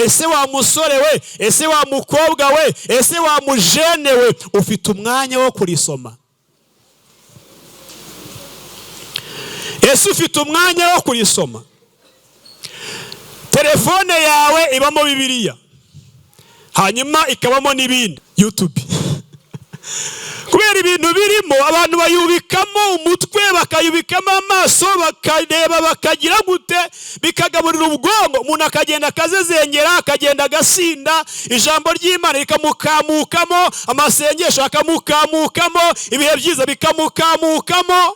ese wa musore we, ese wa mukobwa we, ese wa mujene we, ufite umwanya wo kurisoma? Ese ufite umwanya wo kurisoma? Telefone yawe ibamo Bibiliya, hanyuma ikabamo n'ibindi, YouTube. Kubera ibintu birimo, abantu bayubikamo umutwe, bakayubikamo amaso, bakareba, bakagira gute, bikagaburira ubwongo. Umuntu akagenda akazezengera, akagenda agasinda, ijambo ry'Imana rikamukamukamo, amasengesho akamukamukamo, ibihe byiza bikamukamukamo.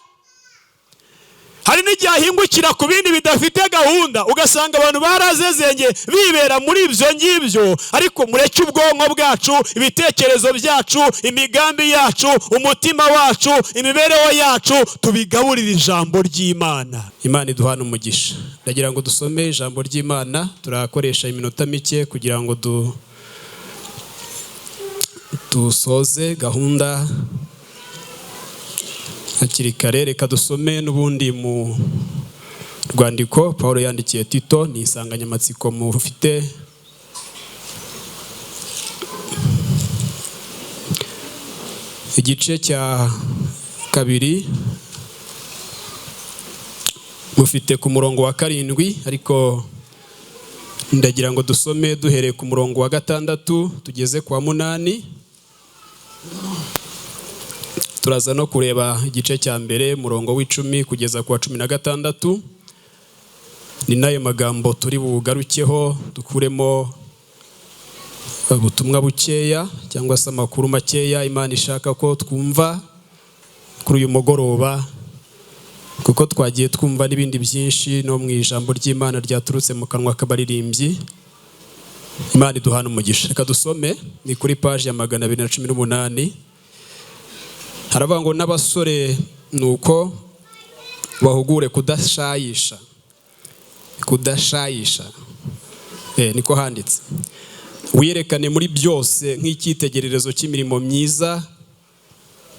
Hari n'igihe ahingukira ku bindi bidafite gahunda, ugasanga abantu barazezenge bibera muri ibyo ngibyo. Ariko mureke ubwonko bwacu, ibitekerezo byacu, imigambi yacu, umutima wacu, imibereho yacu, tubigaburire ijambo ry'Imana. Imana iduhana umugisha. Ndagira ngo dusome ijambo ry'Imana, turakoresha iminota mike kugira ngo dusoze gahunda hakiri kare. Reka dusome n'ubundi mu rwandiko Pawulo yandikiye Tito, ni insanganyamatsiko mufite. Igice cya 2 mufite ku murongo wa 7, ariko ndagira ngo dusome duhereye ku murongo wa 6 tugeze kwa 8. Turaza no kureba igice cya mbere murongo w'10 kugeza kwa 16. Ni nayo magambo turi bugarukeho, dukuremo ubutumwa bukeya cyangwa se amakuru makeya Imana ishaka ko twumva kuri uyu mugoroba, kuko twagiye twumva n'ibindi byinshi no mu ijambo ry'Imana ryaturutse mu kanwa k'abaririmbyi. Imana iduhana umugisha. Reka dusome, ni kuri page ya 218. Haravuga ngo n'abasore nuko bahugure kudashayisha. Niko handitse. Wiyerekane muri byose nk'icyitegererezo cy'imirimo myiza,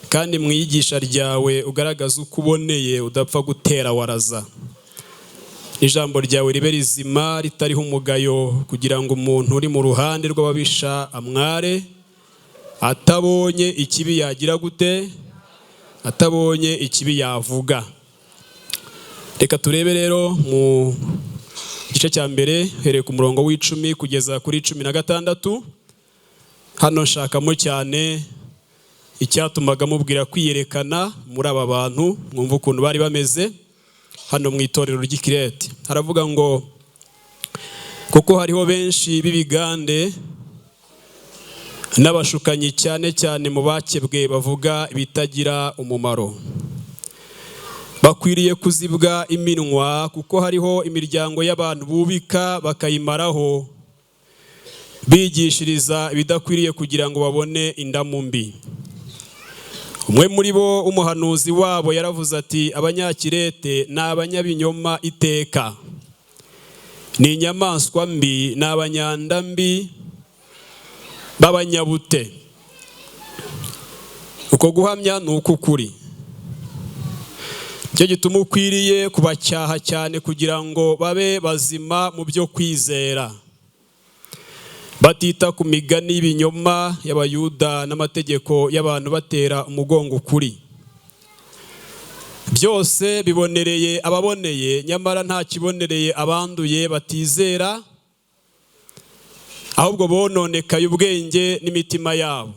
kandi mu iyigisha ryawe ugaragaza uko uboneye, udapfa gutera waraza. Ijambo ryawe ribe rizima, ritariho umugayo, kugira ngo umuntu uri mu ruhande rw'ababisha amware, atabonye ikibi yagira gute, atabonye ikibi yavuga. Reka turebe rero mu gice cya mbere, hereye ku murongo w'10 kugeza kuri 16. Hano nshakamo cyane icyatumaga mubwira kwiyerekana muri aba bantu, mwumva ukuntu bari bameze hano mu itorero ry'Ikirete. Haravuga ngo kuko hariho benshi b'ibigande n'abashukanyi, cyane cyane mu bakebwe, bavuga ibitagira umumaro. Bakwiriye kuzibwa iminwa, kuko hariho imiryango y'abantu bubika bakayimaraho, bigishiriza ibidakwiriye kugira ngo babone indamu mbi. Umwe muri bo, umuhanuzi wabo, yaravuze ati Abanyakirete ni abanyabinyoma iteka, ni inyamaswa mbi, ni abanyanda mbi b'abanyabute. Uko guhamya ni uko ukuri. Icyo gituma ukwiriye kubacyaha cyane, kugira ngo babe bazima mu byo kwizera, batita ku migani y'ibinyoma y'Abayuda n'amategeko y'abantu, batera umugongo ukuri. Byose bibonereye ababoneye, nyamara nta kibonereye abanduye batizera, ahubwo bononekaye ubwenge n'imitima yabo.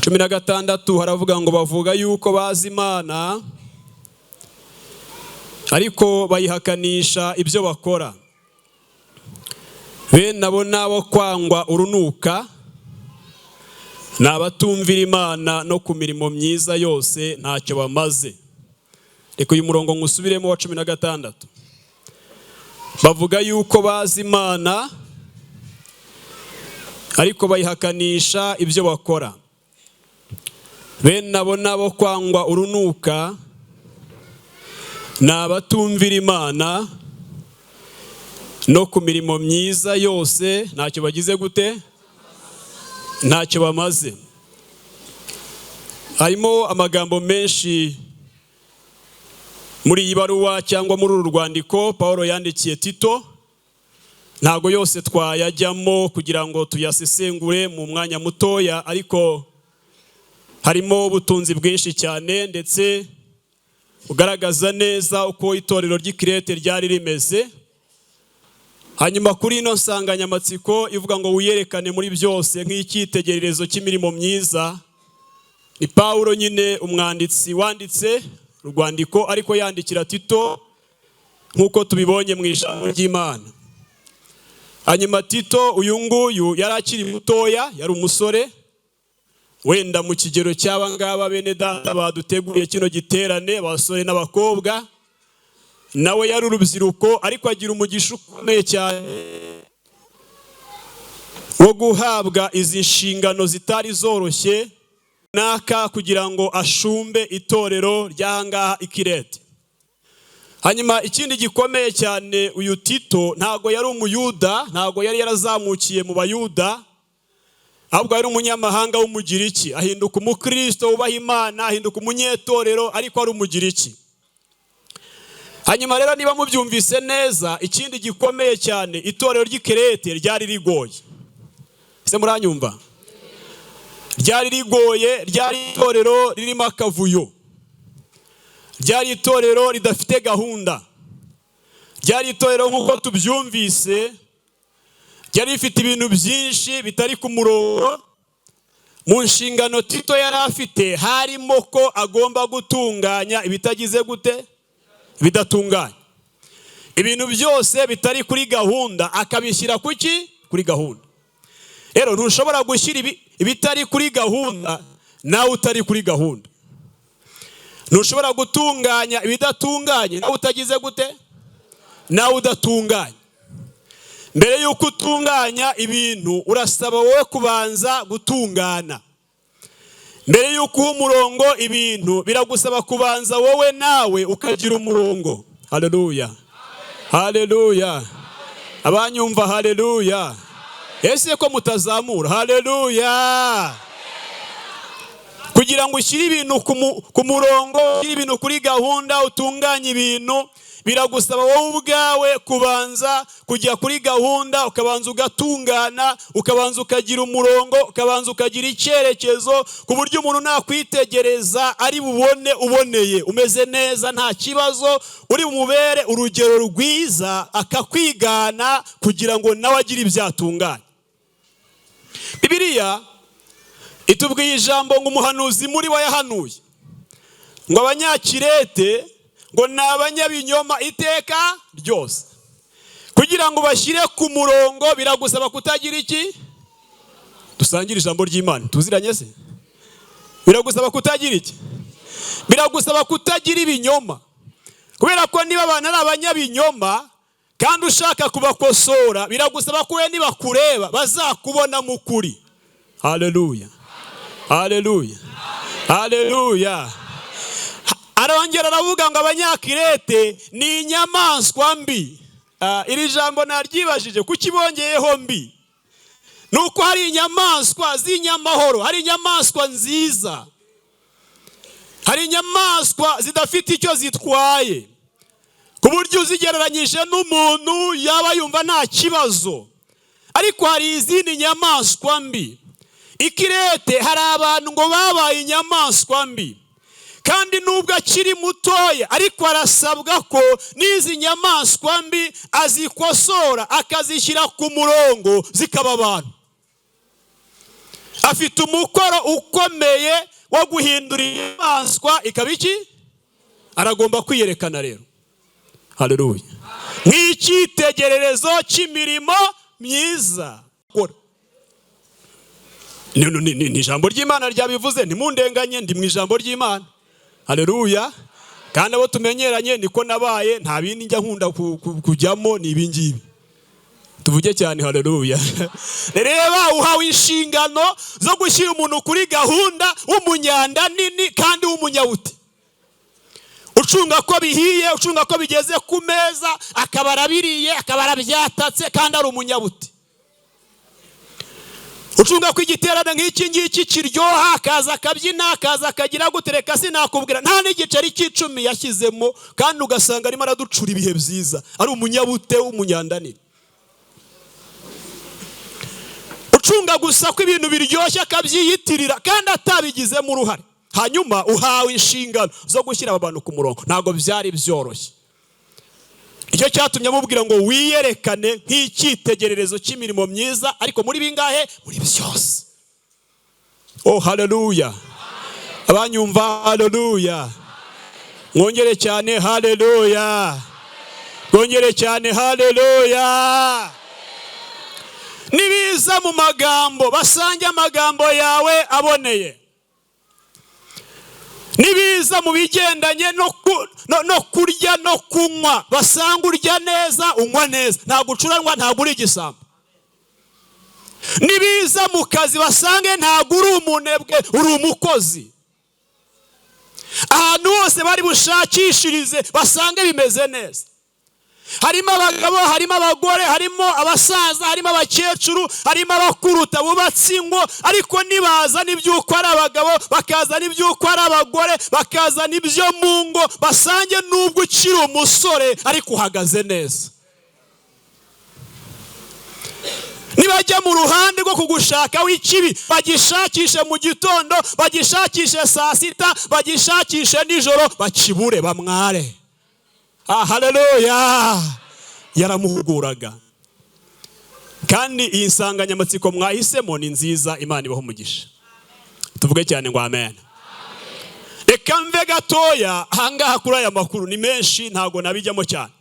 16 haravuga ngo bavuga yuko bazi Imana, ariko bayihakanisha ibyo bakora. Bene abo nabo kwangwa urunuka, ni abatumvira Imana, no ku mirimo myiza yose ntacyo bamaze. Reka uyu murongo ngusubiremo wa 16. Bavuga yuko bazi Imana, ariko bayihakanisha ibyo bakora. Bene abo nabo kwangwa urunuka, ni abatumvira Imana, no ku mirimo myiza yose ntacyo bagize gute, ntacyo bamaze. Harimo amagambo menshi muri iyi baruwa cyangwa muri uru rwandiko Pawulo yandikiye Tito, ntago yose twayajyamo kugira ngo tuyasesengure mu mwanya mutoya, ariko harimo ubutunzi bwinshi cyane ndetse ugaragaza neza uko itorero ry'Ikirete ryari rimeze. Hanyuma kuri ino nsanganyamatsiko ivuga ngo wiyerekane muri byose nk'icyitegererezo cy'imirimo myiza, ni Pawulo nyine umwanditsi wanditse urwandiko ariko yandikira Tito nk'uko tubibonye mu ijambo ry'Imana. Hanyuma Tito uyu nguyu yari akiri mutoya, yari umusore wenda mu kigero cy'aba ngaba bene data baduteguriye kino giterane, abasore n'abakobwa. Nawe yari urubyiruko ariko agira umugisha ukomeye cyane wo guhabwa izi nshingano zitari zoroshye naka kugira ngo ashumbe itorero ry'ahangaha Ikirete. Hanyuma ikindi gikomeye cyane, uyu Tito ntago yari umuyuda, ntago yari yarazamukiye mu bayuda, ahubwo yari umunyamahanga w'umugiriki, ahinduka umukristo wubaha Imana, ahinduka umunyetorero ariko ari umugiriki. Hanyuma rero niba mubyumvise neza, ikindi gikomeye cyane, itorero ry'Ikirete ryari rigoye. Ese muranyumva? Ryari rigoye, ryari itorero ririmo akavuyo, ryari itorero ridafite gahunda, ryari itorero nk'uko tubyumvise ryari rifite ibintu byinshi bitari ku murongo. Mu nshingano Tito yari afite harimo ko agomba gutunganya ibitagize gute, bidatunganye. Ibintu byose bitari kuri gahunda akabishyira kuki, kuri gahunda. Rero ntushobora gushyira ibitari kuri gahunda nawe utari kuri gahunda. Ntushobora gutunganya ibidatunganye nawe utagize gute, nawe udatunganye. Mbere yuko utunganya ibintu urasaba wowe kubanza gutungana. Mbere yuko uha umurongo ibintu biragusaba kubanza wowe nawe ukagira umurongo. Haleluya, haleluya. Abanyumva haleluya? Ese ko mutazamura? Haleluya. Kugira ngo ushyire ibintu ku murongo, ushyire ibintu kuri gahunda, utunganye ibintu, biragusaba wowe ubwawe kubanza kujya kuri gahunda, ukabanza ugatungana, ukabanza ukagira umurongo, ukabanza ukagira icyerekezo, ku buryo umuntu nakwitegereza ari bubone uboneye, umeze neza nta kibazo, uri bumubere urugero rwiza akakwigana kugira ngo nawe agire ibyatunganye. Bibiliya itubwiye ijambo ngo umuhanuzi muri we yahanuye ngo Abanyakirete ngo ni abanyabinyoma iteka ryose. Kugira ngo bashyire ku murongo biragusaba kutagira iki? Dusangire ijambo ry'Imana tuziranye se? Biragusaba kutagira iki? Biragusaba kutagira ibinyoma. Kubera ko niba abantu ari abanyabinyoma kandi ushaka kubakosora, biragusaba ko we nibakureba bazakubona mu kuri. Haleluya, haleluya, haleluya. Arongera aravuga ngo Abanyakirete ni inyamaswa mbi. Iri jambo naryibajije kuki bongeyeho mbi? Nuko hari inyamaswa z'inyamahoro, hari inyamaswa nziza, hari inyamaswa zidafite icyo zitwaye, ku buryo uzigereranyije n'umuntu yaba yumva nta kibazo. Ariko hari izindi nyamaswa mbi. Ikirete hari abantu ngo babaye inyamaswa mbi, kandi nubwo akiri mutoya ariko arasabwa ko n'izi nyamaswa mbi azikosora akazishyira ku murongo zikaba abantu. Afite umukoro ukomeye wo guhindura inyamaswa ikaba iki? Aragomba kwiyerekana rero. Haleluya. Nk'icyitegererezo cy'imirimo myiza. Ni ijambo ry'Imana ryabivuze, ntimundenganye, ndi mu ijambo ry'Imana. Haleluya. Kandi abo tumenyeranye niko nabaye, nta bindi njya nkunda kujyamo ni ibingibi. Tuvuge cyane haleluya. Reba uhawe inshingano zo gushyira umuntu kuri gahunda, w'umunyanda nini kandi w'umunyawuti. Ucunga ko bihiye, ucunga ko bigeze ku meza, akaba arabiriye, akaba arabyatatse kandi ari umunyabuti. Ucunga ko igiterane nk'iki ngiki kiryoha, akaza akabyina, akaza akagira gutereka sinakubwira nta n'igiceri cy'icumi yashyizemo, kandi ugasanga arimo araducura ibihe byiza, ari umunyabute w'umunyandanini. gutunga gusa ko ibintu biryoshye akabyiyitirira kandi atabigizemo uruhare. Hanyuma uhawe inshingano zo gushyira abantu ku murongo. Ntabwo byari byoroshye. Icyo cyatumye amubwira ngo wiyerekane nk'icyitegererezo cy'imirimo myiza, ariko muri bingahe? Muri byose. Oh haleluya. Abanyumva haleluya. Mwongere cyane haleluya. Mwongere cyane haleluya. Nibiza mu magambo basange amagambo yawe aboneye. Nibiza mu bigendanye no kurya no kunywa basanga urya neza unywa neza, nta gucuranwa, nta guri igisambo. Nibiza mu kazi basange nta guri umunebwe, uri umukozi. Ahantu hose bari bushakishirize basange bimeze neza. Harimo abagabo, harimo abagore, harimo abasaza, harimo abakecuru, harimo abakuruta bubatse ingo, ariko nibaza n'ibyuko ari abagabo, bakaza n'ibyuko ari abagore, bakaza n'ibyo mu ngo, basange nubwo ukiri umusore ariko uhagaze neza. Nibajya mu ruhande rwo kugushaka w'ikibi, bagishakishe mu gitondo, bagishakishe saa sita, bagishakishe nijoro, bakibure bamware. Haleluya. Yaramuhuguraga. Kandi iyi nsanganyamatsiko mwahisemo ni nziza, Imana ibaho umugisha. Tuvuge cyane ngo amen. Reka mve gatoya hangaha kuri aya makuru, ni menshi ntago nabijyamo cyane.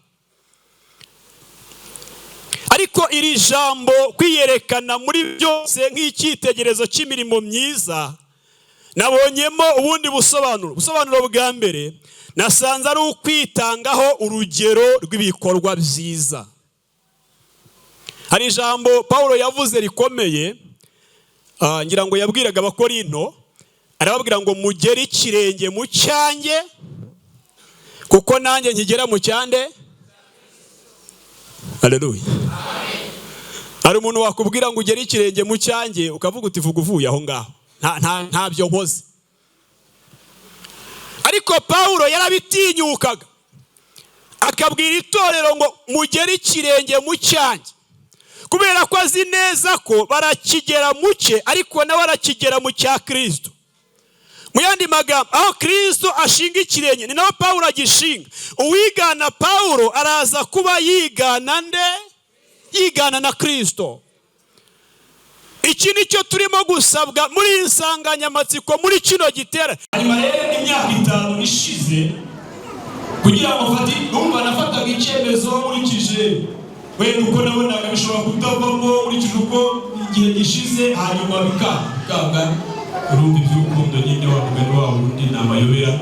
Ariko iri jambo kwiyerekana muri byose nk'icyitegererezo cy'imirimo myiza, nabonyemo ubundi busobanuro bwa mbere. Nasanze ari ukwitangaho urugero rw'ibikorwa byiza. Hari ijambo Paulo yavuze rikomeye, ngira ngo yabwiraga abakorinto, arababwira ngo mugere ikirenge mu cyanjye kuko nanjye nkigera mu cyande. Haleluya. Hari umuntu wakubwira ngo ugere ikirenge mu cyanjye ukavuga uti vuga uvuye aho ngaho, ntabyo nkoze. Ariko Paulo yarabitinyukaga akabwira itorero ngo mugere ikirenge mu cyanjye, kubera ko azi neza ko barakigera muke ariko nawe arakigera mu cya Kristo. Mu yandi magambo, aho Kristo ashinga ikirenge ni naho Paulo agishinga. Uwigana Paulo araza kuba yigana nde? Yigana na Kristo. Iki nicyo turimo gusabwa muri insanganyamatsiko muri kino gitera. Hanyuma rero imyaka 5 ishize kugira ngo numva nafataga icyemezo nkurikije wenda uko nabonaga bishobora kutavamo nkurikije uko igihe gishize, hanyuma bikanga urumva iby'urukundo nyine wabugana wawe undi ni amayobera.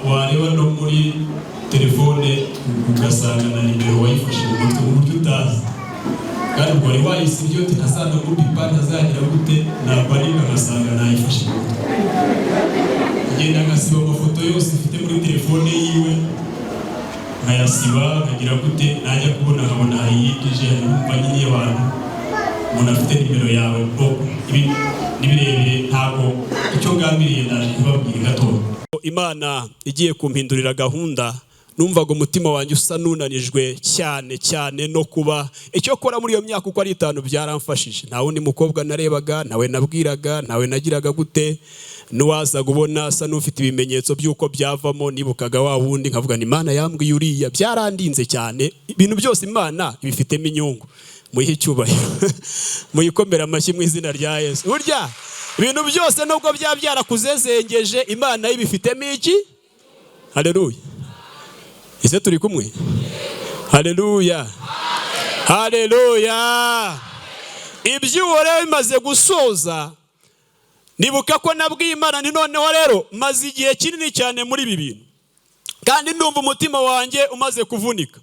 Wareba no muri telefone ugasanga na nimero wayifashe mu mutwe mu buryo utazi, kandi ubwo wari wayise ibyo ntasanga gupipa ntazagira gute, ntabwo ari agasanga nayifashe mu mutwe. Ngenda ngasiba amafoto yose mfite muri telefone yiwe, nkayasiba nkagira gute, najya kubona nkabona hari yitije numva nyine y'abantu umuntu afite nimero yawe. Ibi nibirebire ntabwo icyo ngambiriye ndaje kubabwira gato. Imana igiye kumpindurira gahunda, numvaga umutima wanjye usa nunanijwe cyane no kuba icyo kora muri iyo myaka uko ari 5 byaramfashije. Nta wundi mukobwa narebaga, nawe nabwiraga, nawe nagiraga gute, nuwaza gubona asa n'ufite ibimenyetso by'uko byavamo, nibukaga wa wundi nkavuga ni Imana yambwiye uriya. Byarandinze cyane. Ibintu byose Imana ibifitemo inyungu. Muyihe icyubahiro, muyikomera amashyi mu izina rya Yesu. Burya ibintu byose nubwo byarakuzezengeje, Imana ibifitemo iki? Haleluya. Ise turi kumwe? Haleluya. Haleluya. Ibyo rero bimaze gusoza, nibuka ko nabwiye Imana ni noneho rero maze igihe kinini cyane muri ibi bintu, kandi ndumva umutima wanjye umaze kuvunika.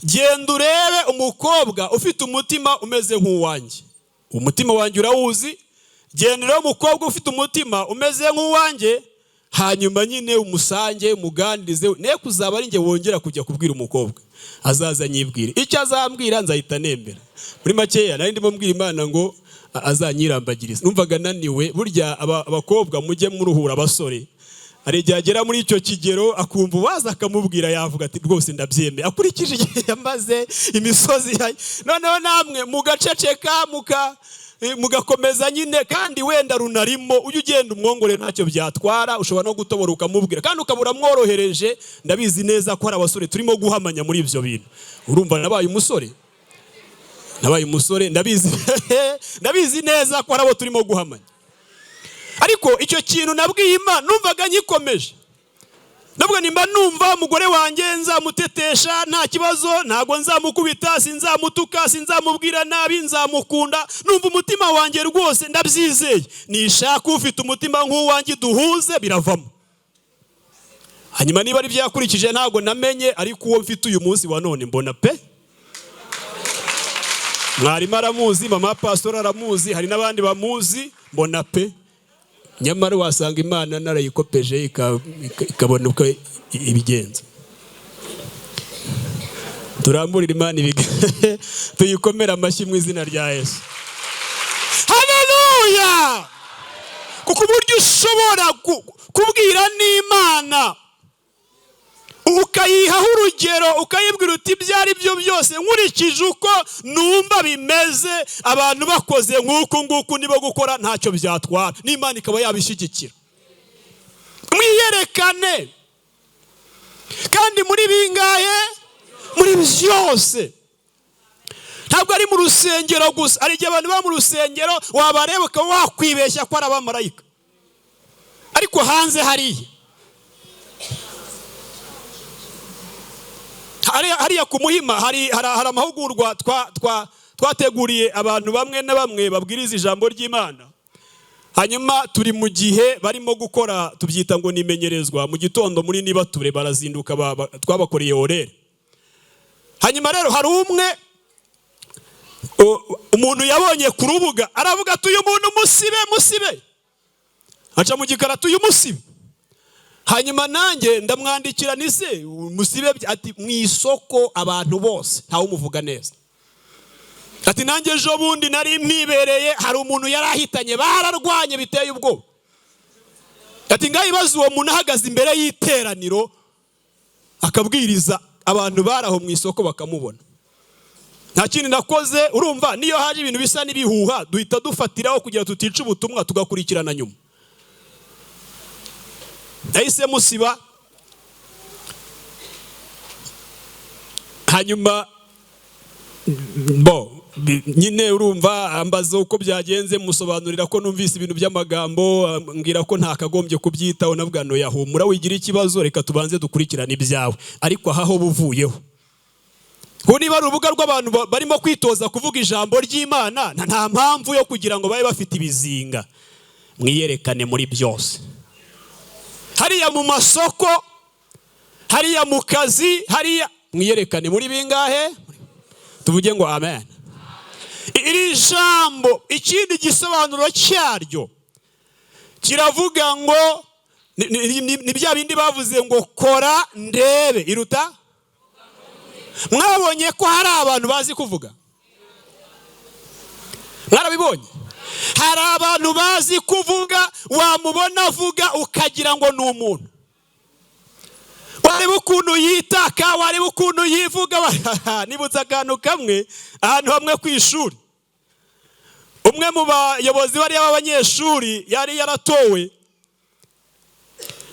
Genda urebe umukobwa ufite umutima umeze nk'uwanjye. Umutima wanjye urawuzi. Genda urebe umukobwa ufite umutima umeze nk'uwanjye, hanyuma nyine umusange umuganirize. Ne kuzaba ari nge wongera kujya kubwira umukobwa, azaza nyibwire icyo azambwira nzahita nembera. Muri makeya nari ndimo mbwira Imana ngo azanyirambagiriza. Numvaga naniwe. Burya abakobwa mujye muruhura abasore, hari igihe agera muri icyo kigero akumva uwaza akamubwira yavuga ati rwose ndabyemeye akurikije igihe yamaze imisozi noneho namwe mugaceceka mugakomeza nyine kandi wenda runarimo ujye ugenda umwongore ntacyo byatwara ushobora no gutobora ukamubwira kandi ukabura mworohereje. Ndabizi neza ko hari abasore turimo guhamanya muri ibyo bintu. Urumva nabaye umusore ndabizi neza ko hari abo turimo guhamanya. Ariko icyo kintu nabwiye Imana numvaga nyikomeje. Nabwo nimba numva umugore wanjye nzamutetesha nta kibazo, ntago nzamukubita, sinzamutuka, sinzamubwira nabi, nzamukunda, numva umutima wanjye rwose ndabyizeye. Nishaka ufite umutima nk'uwanjye duhuze biravamo. Hanyuma niba ari byakurikije ntago namenye, ariko uwo mfite uyu munsi wa none mbona pe. Mwarimu aramuzi, mama pastor aramuzi, hari n'abandi bamuzi, mbona pe. Nyamara wasanga Imana narayikopeje ikabona uko ibigenza. Turamburira Imana tuyikomera amashyi mu izina rya Yesu. Haleluya! Kuko uburyo ushobora kubwira n'Imana ukayihaho urugero ukayibwira uti byari byo byose nkurikije uko numva bimeze, abantu bakoze nk'uko nguko nibo gukora ntacyo byatwara, n'Imana ikaba yabishyigikira. Mwiyerekane kandi muri bingahe? Muri byose. Ntabwo ari mu rusengero gusa. Ari igihe abantu ba mu rusengero wabareba ukaba wakwibeshya ko ari abamarayika, ariko hanze hariya hariya ku Muhima hari amahugurwa twateguriye abantu bamwe na bamwe babwiriza ijambo ry'Imana. Hanyuma turi mu gihe barimo gukora, tubyita ngo nimenyerezwa. Mu gitondo muri Nibature barazinduka, twabakoreye orere. Hanyuma rero hari umuntu yabonye ku rubuga aravuga ati uyu muntu musibe aca mu gikaratu uyu musibe. Hanyuma nanjye ndamwandikira nise musibe ati mu isoko abantu bose ntawe umuvuga neza. Ati nanjye ejo bundi nari mwibereye, hari umuntu yarahitanye bararwanye biteye ubwoba. Ati ngayibaza uwo muntu ahagaze imbere y'iteraniro akabwiriza abantu baraho mu isoko bakamubona. Nta kindi nakoze, urumva niyo haje ibintu bisa n'ibihuha duhita dufatiraho kugira tutica ubutumwa tugakurikirana nyuma. Nahise musiba. Hanyuma nyine urumva ambaza uko byagenze, musobanurira ko numvise ibintu by'amagambo, mbwira ko ntakagombye kubyitaho. Navuga no yahumura wigira ikibazo, reka tubanze dukurikirana ibyawe. Ariko aho buvuyeho niba ari urubuga rw'abantu barimo kwitoza kuvuga ijambo ry'Imana, nta mpamvu yo kugira ngo babe bafite ibizinga. Mwiyerekane muri byose. Hariya mu masoko, hariya mu kazi, hariya mwiyerekane muri bingahe? Tuvuge ngo amen. Iri jambo ikindi gisobanuro cyaryo kiravuga ngo ni bya bindi bavuze ngo kora ndebe iruta. Mwabonye ko hari abantu bazi kuvuga? Mwarabibonye? Hari abantu bazi kuvuga, wamubona avuga ukagira ngo ni umuntu. Wareba ukuntu yitaka, wareba ukuntu yivuga. Nibutsa akantu kamwe ahantu hamwe ku ishuri. Umwe mu bayobozi bari b'abanyeshuri yari yaratowe.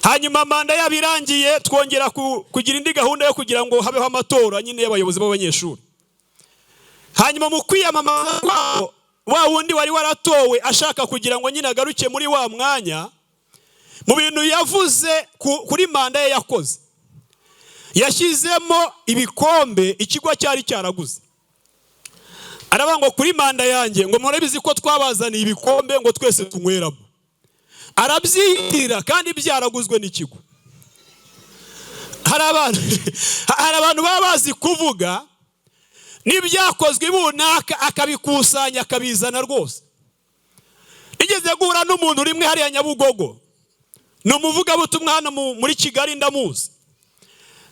Hanyuma manda yabirangiye twongera kugira indi gahunda yo kugira ngo habeho amatora nyine y'abayobozi b'abanyeshuri. Hanyuma mu kwiyamamaza kwabo, wa wundi wari waratowe ashaka kugira ngo nyine agaruke muri wa mwanya, mu bintu yavuze kuri manda ye yakoze, yashyizemo ibikombe ikigo cyari cyaraguze. Aravuga ngo kuri manda yanjye ngo murabizi ko twabazaniye ibikombe ngo twese tunyweramo. Arabyitira kandi byaraguzwe n'ikigo. Hari abantu baba bazi kuvuga n'ibyakozwe bunaka akabikusanya akabizana rwose. Igeze guhura n'umuntu rimwe hariya Nyabugogo, ni umuvugabutumwa hano muri Kigali ndamuzi.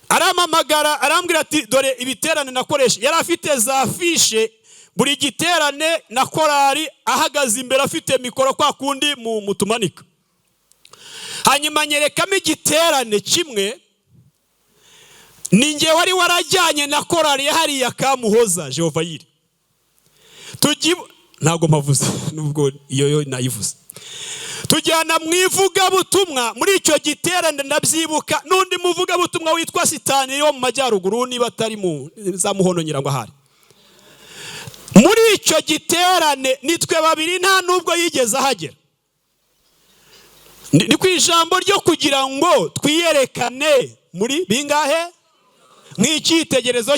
Aramamagara arambwira ati dore ibiterane nakoresha. Yari afite za fishe, buri giterane na korari ahagaze imbere afite mikoro kwa kundi mutumanika. hanyuma nyerekamo igiterane kimwe, ninjye wari warajyanye na korali hariya Kamuhoza Jehova Yiri. Ntabwo mpavuze nubwo iyo nayivuze. Tujyana mu ivugabutumwa muri icyo giterane, ndabyibuka n'undi muvugabutumwa witwa Sitani wo mu majyaruguru, niba atari mu za Muhono nyirango ahari. Muri icyo giterane nitwe babiri, nta nubwo yigeze ahagera. Ni ku ijambo ryo kugira ngo twiyerekane muri bingahe nk'icyitegerezo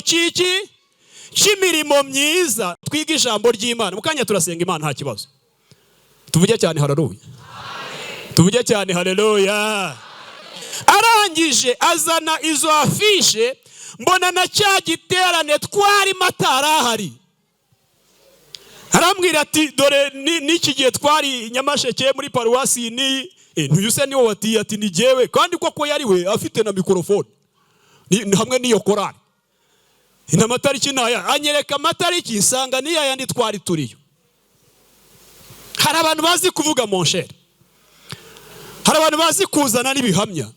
cy'imirimo myiza, twiga ijambo ry'Imana. Mukanya turasenga Imana nta kibazo. Tuvuge cyane haleluya. Tuvuge cyane haleluya. Arangije azana izo afishe, mbona na cya giterane twari matarahari. Arambwira ati dore n'iki gihe twari Nyamasheke muri paruwasi ni ntuyuse niwo wati ati ni jewe, kandi koko yari we afite na mikrofone hamwe n'iyo korali. Inamatariki naya anyereka amatariki, nsanga niya yandi twari turiyo. Hari abantu bazi kuvuga monsheri, hari abantu bazi kuzana n'ibihamya,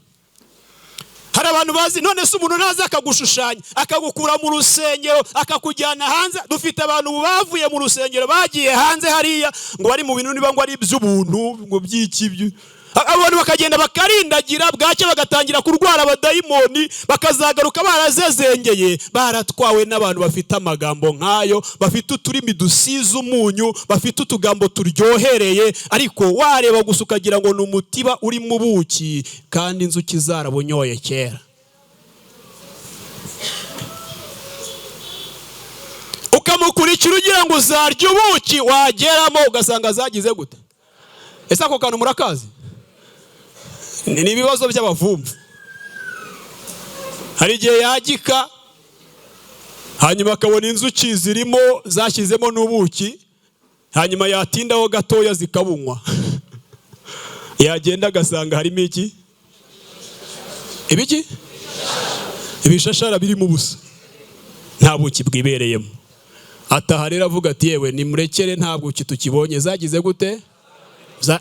hari abantu bazi, none se umuntu naza akagushushanya akagukura mu rusengero akakujyana hanze. Dufite abantu bavuye mu rusengero bagiye hanze hariya ngo bari mu bintu niba ngo ari iby'ubuntu ngo by'iki, abantu bakagenda bakarindagira, bwacye bagatangira kurwara abadayimoni, bakazagaruka barazezengeye, baratwawe n'abantu bafite amagambo nk'ayo, bafite uturimi dusize umunyu, bafite utugambo turyohereye, ariko wareba gusa ukagira ngo ni umutiba uri mu buki, kandi inzuki zarabunyoye kera. Ukamukurikira ugira ngo uzarya ubuki, wageramo ugasanga zagize gute? Ese ako kantu murakazi? Ni ibibazo by'abavumvu. Hari igihe yagika, hanyuma akabona inzuki zirimo zashyizemo n'ubuki, hanyuma yatindaho gatoya zikabunywa. Yagenda agasanga harimo iki? Ibiki? Ibishashara birimo ubusa, nta buki bwibereyemo. Ataha rero avuga ati yewe nimurekere, nta buki tukibonye, zagize gute?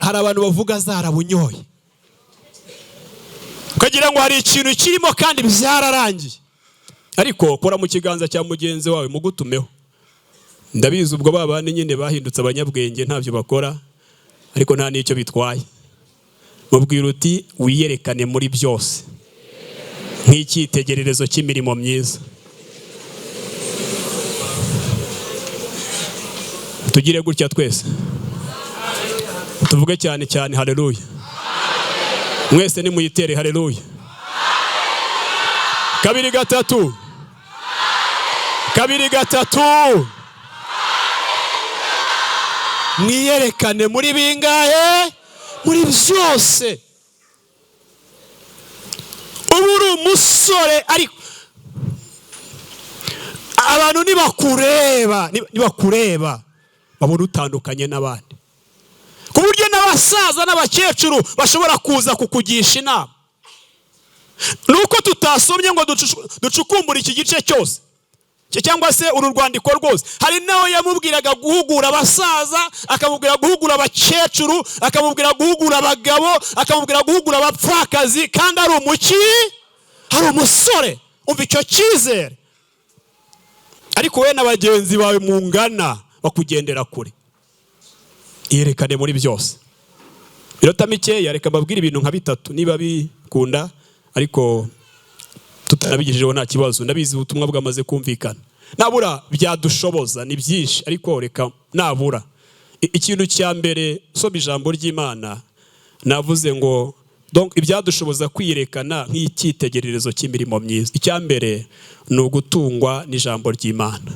Hari abantu bavuga zarabunyoye, ukagira ngo hari ikintu kirimo kandi byararangiye. Ariko kora mu kiganza cya mugenzi wawe mugutumeho. Ndabizi ubwo babane nyine bahindutse abanyabwenge ntabyo bakora, ariko nta n'icyo bitwaye. Mubwira uti wiyerekane muri byose nk'icyitegererezo cy'imirimo myiza. Tugire gutya twese, tuvuge cyane cyane haleluya. Mwese ni muyitere haleluya. Kabiri gatatu. Kabiri gatatu. Mwiyerekane muri bingahe? Muri byose. Uburi umusore, ariko abantu nibakureba babona utandukanye n'abandi, ku buryo n'abasaza n'abakecuru bashobora kuza kukugisha inama. Nuko tutasomye ngo ducukumbura iki gice cyose cyangwa se uru rwandiko rwose. Hari nawe yamubwiraga guhugura abasaza, akamubwira guhugura abakecuru, akamubwira guhugura abagabo, akamubwira guhugura abapfakazi, kandi ari hari umusore. Umva icyo cyizere. Ariko we n'abagenzi bawe mungana bakugendera kure. Yerekane muri byose. Birota mikeya, reka mbabwire ibintu nka bitatu niba bikunda, ariko tutanabigejejeho nta kibazo. Ndabizi ubutumwa bwamaze kumvikana. Nabura byadushoboza ni byinshi, ariko reka nabura. Ikintu cya mbere, soma ijambo ry'Imana, navuze ngo donc ibyadushoboza kwiyerekana nk'icyitegererezo cy'imirimo myiza. Icya mbere ni ugutungwa n'ijambo ry'Imana.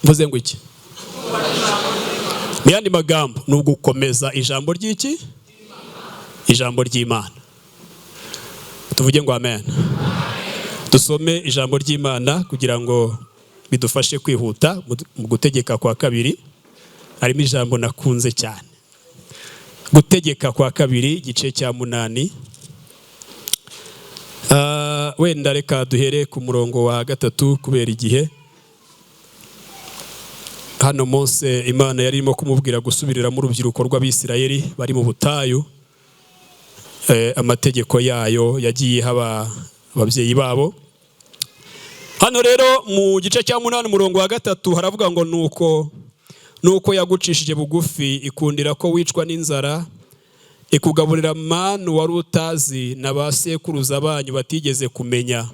Mvuze ngo iki? Mu yandi magambo ni ugukomeza ijambo ry'iki? Ijambo ry'Imana. Tuvuge ngo amen. Dusome ijambo ry'Imana kugira ngo bidufashe kwihuta mu gutegeka kwa kabiri. Harimo ijambo nakunze cyane. Gutegeka kwa kabiri igice cya 8. Wenda reka duhere ku murongo wa 3 kubera igihe. Hano Mose Imana yari irimo kumubwira gusubirira mu rubyiruko rw'Abisirayeli bari mu butayu, amategeko yayo yagiye haba ababyeyi babo. Hano rero mu gice cya 8 umurongo wa 3 haravuga ngo nuko yagucishije bugufi ikundira ko wicwa n'inzara, ikugaburira manu wari utazi na ba sekuruza banyu batigeze kumenya,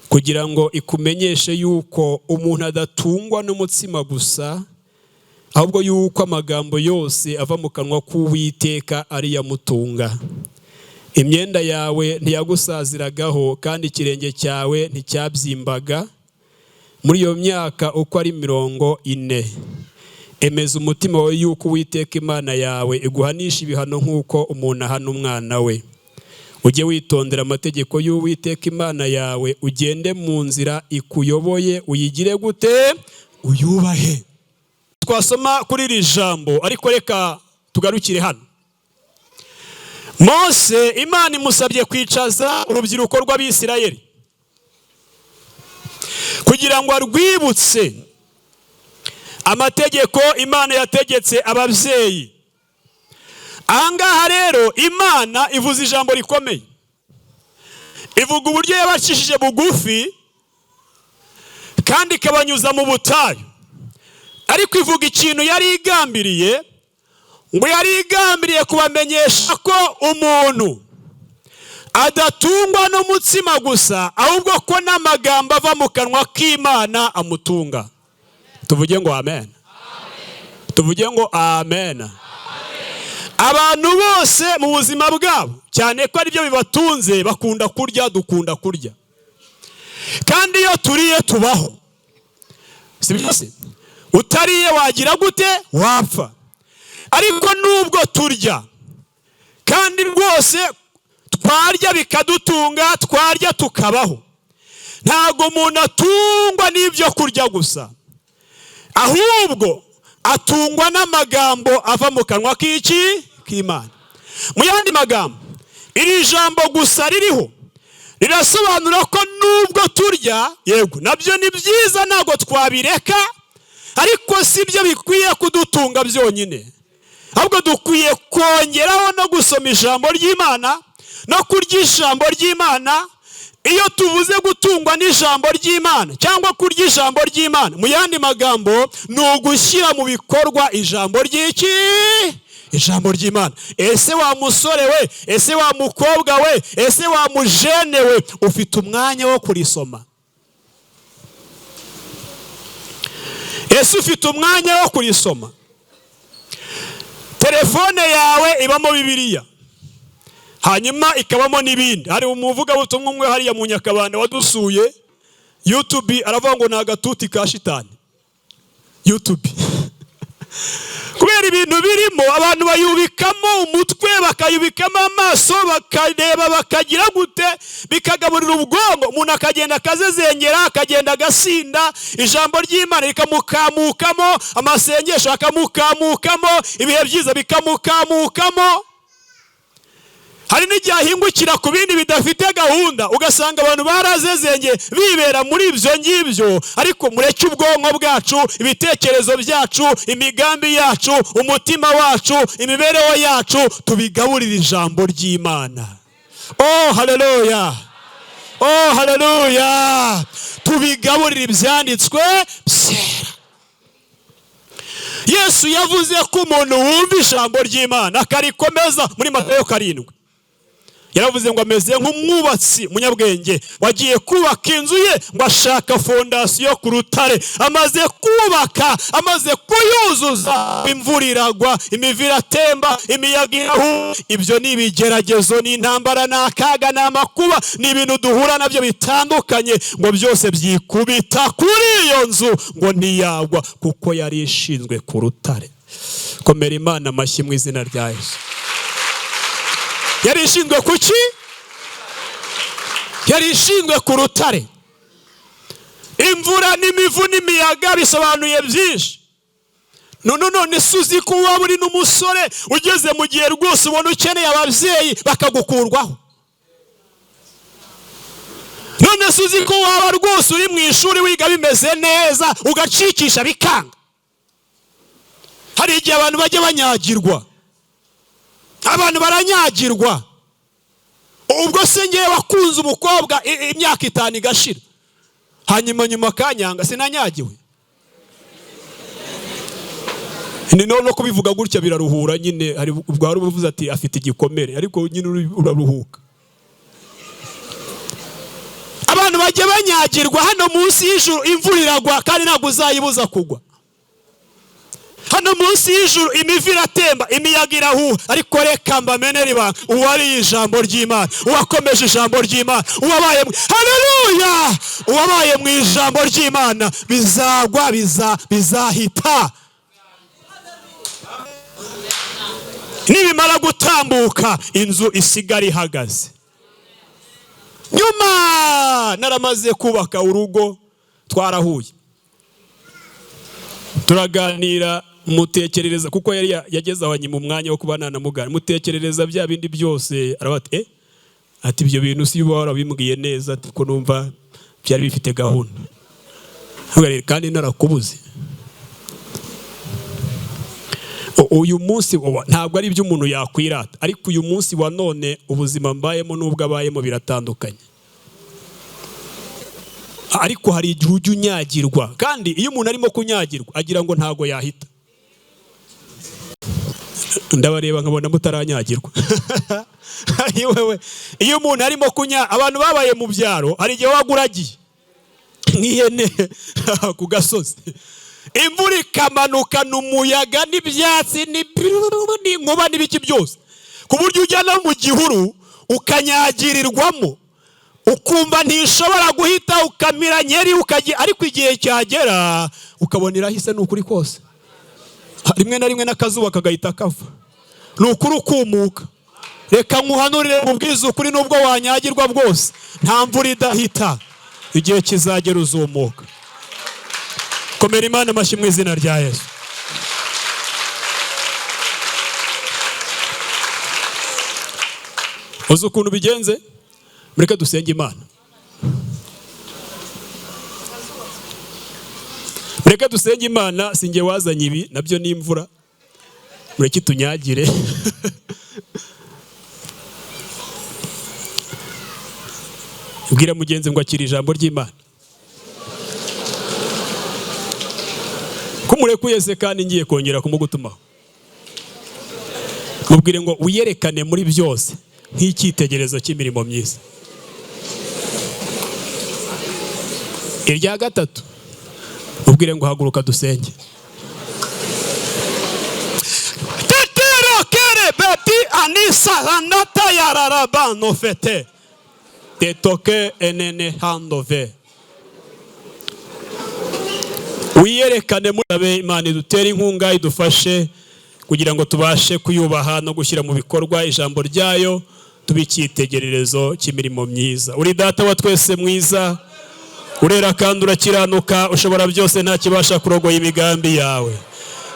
kugira ngo ikumenyeshe yuko umuntu adatungwa n'umutsima gusa, ahubwo yuko amagambo yose ava mu kanwa k'Uwiteka ari yamutunga. Imyenda yawe ntiyagusaziragaho kandi ikirenge cyawe nticyabyimbaga. Muri iyo myaka uko ari 40, emeza umutima wawe yuko Uwiteka Imana yawe iguhanisha ibihano nk'uko umuntu ahana umwana we. Ujye witondera amategeko y'Uwiteka Imana yawe, ugende mu nzira ikuyoboye, uyigire gute? Uyubahe. Twasoma kuri iri jambo, ariko reka tugarukire hano. Mose Imana imusabye kwicaza urubyiruko rw'Abisirayeli kugira ngo arwibutse amategeko Imana yategetse ababyeyi. Ahangaha rero Imana ivuze ijambo rikomeye, ivuga uburyo yabacishije bugufi kandi ikabanyuza mu butayu, ariko ivuga ikintu yari igambiriye, ngo yari igambiriye kubamenyesha ko umuntu adatungwa n'umutsima gusa, ahubwo ko n'amagambo ava mu kanwa k'Imana amutunga. Tuvuge ngo amen. Tuvuge ngo amen. Abantu bose mu buzima bwabo, cyane ko ari byo bibatunze, bakunda kurya, dukunda kurya, kandi iyo turiye tubaho, si byose? Utariye wagira gute? Wapfa. Ariko nubwo turya kandi rwose twarya bikadutunga, twarya tukabaho, ntago umuntu atungwa n'ibyo kurya gusa, ahubwo atungwa n'amagambo ava mu kanwa k'Imana. Mu yandi magambo, iri jambo gusa ririho rirasobanura ko nubwo turya, yego nabyo ni byiza, ntago twabireka, ariko si byo bikwiye kudutunga byonyine, ahubwo dukwiye kongeraho no gusoma ijambo ry'Imana no kurya ijambo ry'Imana. Iyo tuvuze gutungwa n'ijambo ry'Imana cyangwa kurya ijambo ry'Imana, mu yandi magambo ni ugushyira mu bikorwa ijambo ry'iki? Ijambo ry'Imana. Ese wa musore we, ese wa mukobwa we, ese wa mujene we, ufite umwanya wo kurisoma? Ese ufite umwanya wo kurisoma? Telefone yawe ibamo Bibiliya, hanyuma ikabamo n'ibindi. Hari umuvugabutumwa umwe hariya mu Nyakabanda wadusuye, YouTube aravuga ngo ni agatuti ka shitani. YouTube kubera ibintu birimo, abantu bayubikamo umutwe, bakayubikamo amaso, bakareba, bakagira gute, bikagaburira ubwongo, umuntu akagenda akazezengera, akagenda agasinda, ijambo ry'Imana rikamukamukamo, amasengesho akamukamukamo, ibihe byiza bikamukamukamo. Hari n'igihe ahingukira ku bindi bidafite gahunda, ugasanga abantu barazezenge bibera muri ibyo ngibyo. Ariko mureke ubwonko bwacu, ibitekerezo byacu, imigambi yacu, umutima wacu, imibereho yacu, tubigaburira ijambo ry'Imana. Oh haleluya, oh haleluya. Tubigaburira ibyanditswe byera. Yesu yavuze ko umuntu wumva ijambo ry'Imana akarikomeza, muri Matayo 7 yaravuze ngo ameze nk'umwubatsi munyabwenge wagiye kubaka inzu ye, ngo ashaka fondasiyo ku rutare. Amaze kubaka, amaze kuyuzuza, imvura iragwa, imivu iratemba, imiyaga irahuha. Ibyo ni ibigeragezo, ni intambara, ni akaga, ni amakuba, ni ibintu duhura nabyo bitandukanye, ngo byose byikubita kuri iyo nzu, ngo ntiyagwa kuko yari ishinzwe ku rutare. Komera Imana amashyi mu izina rya Yesu. Yari ishinzwe kuki? Yari ishinzwe ku rutare. Imvura n'imivu n'imiyaga bisobanuye byinshi. None suzi ko waba uri n'umusore ugeze mu gihe rwose ubona ukeneye ababyeyi bakagukurwaho. None suzi ko waba rwose uri mu ishuri wiga bimeze neza, ugacikisha bikanga. Hari igihe abantu bajya banyagirwa, abantu baranyagirwa, ubwo se ngewe wakunze umukobwa imyaka 5 igashira, hanyuma nyuma kanyanga sinanyagiwe. Ni no kubivuga gutya biraruhura nyine, hari ubwo hari uvuze ati afite igikomere, ariko nyine uraruhuka. Abantu bajye banyagirwa hano munsi y'ijuru, imvura iragwa kandi ntabwo uzayibuza kugwa. Hano munsi y'ijuru imivu iratemba, imiyaga irahuha, ariko reka mbamenere ibanga, uwari ijambo ry'Imana, uwakomeje ijambo ry'Imana, uwabaye haleluya, uwabaye mu ijambo ry'Imana, bizagwa bizahita. Nibimara gutambuka inzu isigara ihagaze. Nyuma naramaze kubaka urugo, twarahuye turaganira, mutekerereza kuko yari yageze abanye mu mwanya wo kubana na mugana, mutekerereza bya bindi byose, arabati ati ibyo bintu si uba warabimbwiye neza, kuko numva byari bifite gahunda, kandi narakubuze. Uyu munsi ntabwo ari ibyo umuntu yakwirata, ariko uyu munsi wa none ubuzima mbayemo n'ubwo abayemo biratandukanye. Ariko hari igihe ujya unyagirwa, kandi iyo umuntu arimo kunyagirwa agira ngo ntago yahita. Ndabareba nkabona mutaranyagirwa. Iyo umuntu arimo abantu babaye mu byaro, hari igihe waguragiye nk'ihene ku gasozi, imvura ikamanuka n'umuyaga n'ibyatsi n'inkuba n'ibiki byose, ku buryo ujya no mu gihuru ukanyagirirwamo, ukumva ntishobora guhita, ukamira nyeri ariko igihe cyagera ukabona irahise. Ni ukuri kose, rimwe na rimwe n'akazuba kagahita kava, ni ukuri ukumuka. Reka nkuhanurire mubwize ukuri, nubwo wanyagirwa bwose nta mvura idahita, igihe kizagera uzumuka. Komera Imana amashyi mu izina rya Yesu. Uzi ukuntu bigenze? Mureke dusenge Imana. Mureke dusenge Imana, singe wazanye ibi, nabyo ni imvura. Mureke tunyagire. Bwira mugenzi ngo akira ijambo ry'Imana. Kumurekuye se kandi ngiye kongera kumugutumaho. Mubwire ngo uyerekane muri byose nk'icyitegererezo cy'imirimo myiza. Irya gatatu, mubwire ngo haguruka dusenge. Tetero kere beti anisa ranata yararabano fete. Tetoke enene handove. Wiyerekane muri Imana, idutere inkunga, idufashe kugira ngo tubashe kuyubaha no gushyira mu bikorwa ijambo ryayo, tubicyitegererezo cy'imirimo myiza. Uri data wa twese mwiza, urera kandi urakiranuka, ushobora byose, nta kibasha kurogoya imigambi yawe.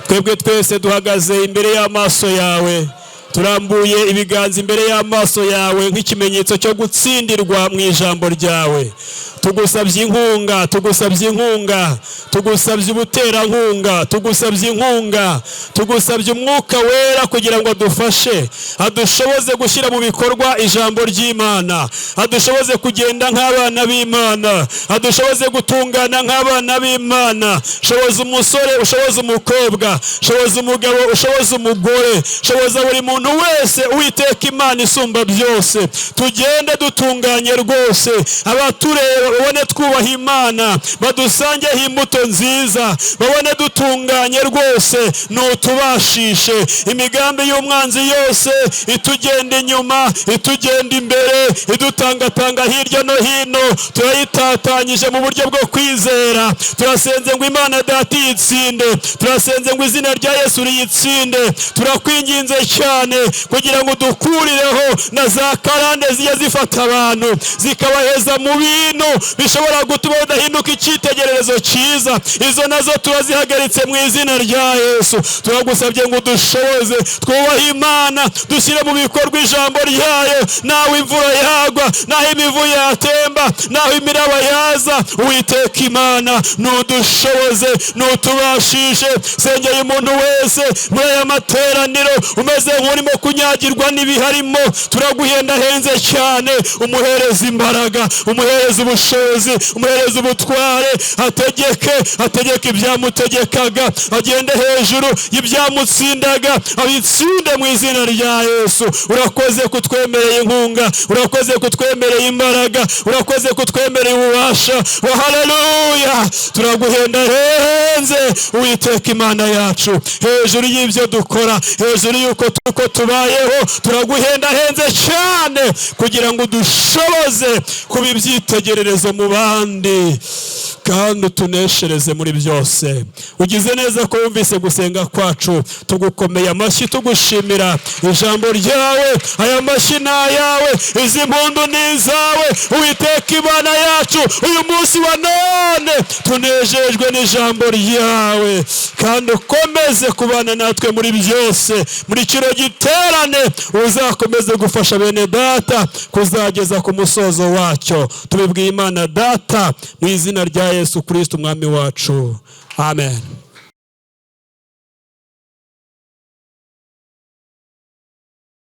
Twebwe twese duhagaze imbere y'amaso yawe, turambuye ibiganza imbere y'amaso yawe nk'ikimenyetso cyo gutsindirwa mu ijambo ryawe. Tugusabye inkunga, tugusabye inkunga, tugusabye ubuterankunga, tugusabye inkunga, tugusabye umwuka wera kugira ngo adufashe, adushoboze gushyira mu bikorwa ijambo ry'Imana, adushoboze kugenda nk'abana b'Imana, adushoboze gutungana nk'abana b'Imana. Shoboza umusore, ushoboza umukobwa, shoboza umugabo, ushoboza umugore, shoboza buri muntu wese, Uwiteka Imana isumba byose. Tugende dutunganye rwose, abatureba babone twubaha Imana, badusangeho imbuto nziza, babone dutunganye rwose. Nutubashishe imigambi y'umwanzi yose itugenda inyuma, itugenda imbere, idutangatanga hirya no hino, turayitatanyije mu buryo bwo kwizera. Turasenze ngo Imana Data iyitsinde, turasenze ngo izina rya Yesu riyitsinde. Turakwinginze cyane kugira ngo dukurireho na za karande zijya zifata abantu zikabaheza mu bintu bishobora gutuma udahinduka icyitegererezo cyiza, izo nazo turazihagaritse mu izina rya Yesu. Turagusabye ngo dushoboze twubahe Imana, dushyire mu bikorwa ijambo ryayo. Naho imvura yagwa, naho imivu yatemba, naho imiraba yaza, Uwiteka Imana nudushoboze, nutubashishe. Sengeye umuntu wese muri aya materaniro umeze nk'urimo kunyagirwa n'ibiharimo, turaguhendahenze cyane. Umuhereza imbaraga, umuhereza ubushobozi, umuhereza ubutware. Ategeke ibyamutegekaga, agende hejuru y'ibyamutsindaga, abitsinde mu izina rya Yesu. Urakoze kutwemereye inkunga, urakoze kutwemereye imbaraga, urakoze kutwemereye ububasha. Haleluya! Turaguhendahenze Uwiteka Imana yacu, hejuru y'ibyo dukora, hejuru y'uko tubayeho, turaguhendahenze cyane kugira ngo dushoboze kuba ibyitegererezo mu bandi kandi utuneshereze muri byose. Ugize neza ko wumvise gusenga kwacu, tugukomeye amashyi tugushimira ijambo ryawe. Aya mashyi ni ayawe, izi mpundu ni izawe Uwiteka Imana yacu. Uyu munsi wa none tunejejwe n'ijambo ryawe, kandi ukomeze kubana natwe muri byose. Muri kino giterane uzakomeze gufasha bene data kuzageza ku musozo wacyo. Tubibwiye Imana Data mu izina rya Yesu Kristo umwami wacu. Amen.